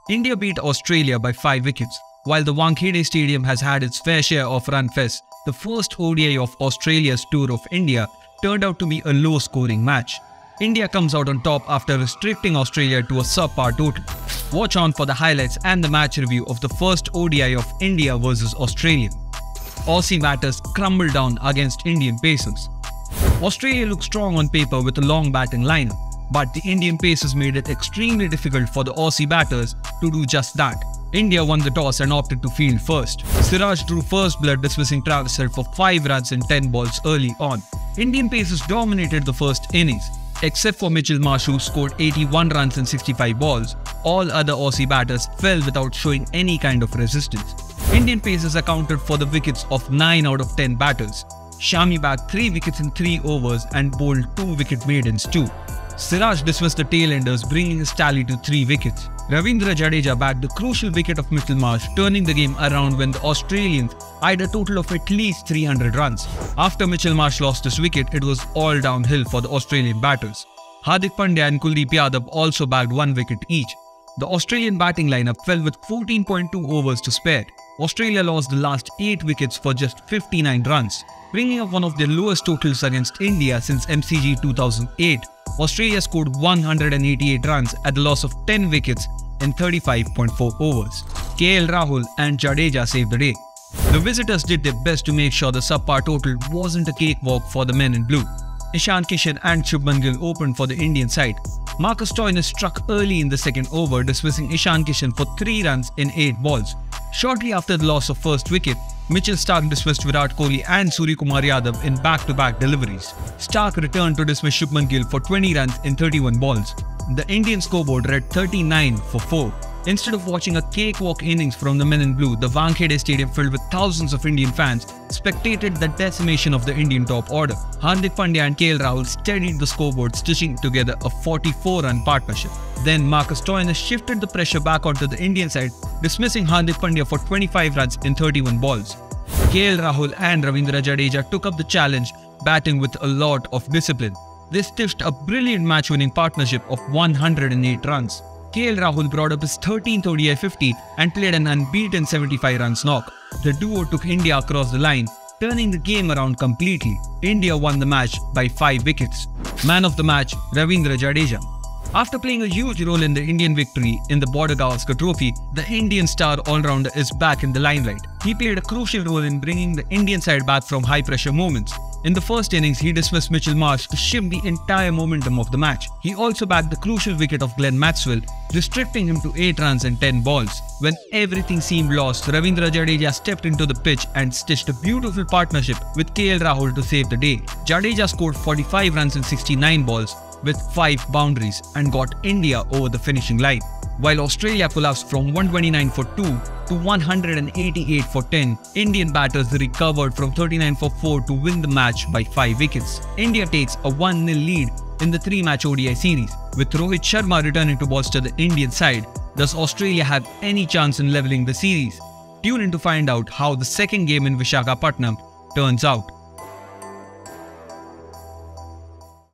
India beat Australia by 5 wickets. While the Wankhede Stadium has had its fair share of run fest, the first ODI of Australia's tour of India turned out to be a low-scoring match. India comes out on top after restricting Australia to a subpar total. Watch on for the highlights and the match review of the first ODI of India versus Australia. Aussie batters crumbled down against Indian pacers. Australia looked strong on paper with a long batting lineup, but the Indian pacers made it extremely difficult for the Aussie batters to do just that. India won the toss and opted to field first. Siraj drew first blood, dismissing Travis Head for 5 runs in 10 balls early on. Indian pacers dominated the first innings. Except for Mitchell Marsh, who scored 81 runs in 65 balls, all other Aussie batters fell without showing any kind of resistance. Indian pacers accounted for the wickets of 9 out of 10 batters. Shami bagged 3 wickets in 3 overs and bowled 2 wicket maidens too. Siraj dismissed the tail-enders, bringing his tally to 3 wickets. Ravindra Jadeja bagged the crucial wicket of Mitchell Marsh, turning the game around when the Australians eyed a total of at least 300 runs. After Mitchell Marsh lost his wicket, it was all downhill for the Australian batters. Hardik Pandya and Kuldeep Yadav also bagged 1 wicket each. The Australian batting lineup fell with 14.2 overs to spare. Australia lost the last 8 wickets for just 59 runs, bringing up one of their lowest totals against India since MCG 2008. Australia scored 188 runs at the loss of 10 wickets in 35.4 overs. KL Rahul and Jadeja saved the day. The visitors did their best to make sure the subpar total wasn't a cakewalk for the men in blue. Ishan Kishan and Shubman Gill opened for the Indian side. Marcus Stoinis struck early in the second over, dismissing Ishan Kishan for 3 runs in 8 balls. Shortly after the loss of first wicket, Mitchell Starc dismissed Virat Kohli and Suryakumar Yadav in back-to-back deliveries. Starc returned to dismiss Shubman Gill for 20 runs in 31 balls. The Indian scoreboard read 39 for 4. Instead of watching a cakewalk innings from the men in blue, the Wankhede Stadium, filled with thousands of Indian fans, spectated the decimation of the Indian top order. Hardik Pandya and KL Rahul steadied the scoreboard, stitching together a 44-run partnership. Then Marcus Stoinis shifted the pressure back onto the Indian side, dismissing Hardik Pandya for 25 runs in 31 balls. KL Rahul and Ravindra Jadeja took up the challenge, batting with a lot of discipline. They stitched a brilliant match-winning partnership of 108 runs. KL Rahul brought up his 13th ODI 50 and played an unbeaten 75 runs knock. The duo took India across the line, turning the game around completely. India won the match by 5 wickets. Man of the match, Ravindra Jadeja. After playing a huge role in the Indian victory in the Border Gavaskar Trophy, the Indian star all-rounder is back in the limelight. He played a crucial role in bringing the Indian side back from high-pressure moments. In the first innings, he dismissed Mitchell Marsh to shift the entire momentum of the match. He also bagged the crucial wicket of Glenn Maxwell, restricting him to 8 runs in 10 balls. When everything seemed lost, Ravindra Jadeja stepped into the pitch and stitched a beautiful partnership with KL Rahul to save the day. Jadeja scored 45 runs in 69 balls with 5 boundaries and got India over the finishing line. While Australia collapsed from 129 for 2 to 188 for 10, Indian batters recovered from 39 for 4 to win the match by 5 wickets. India takes a 1-0 lead in the 3-match ODI series, with Rohit Sharma returning to bolster the Indian side. Does Australia have any chance in levelling the series? Tune in to find out how the second game in Visakhapatnam turns out.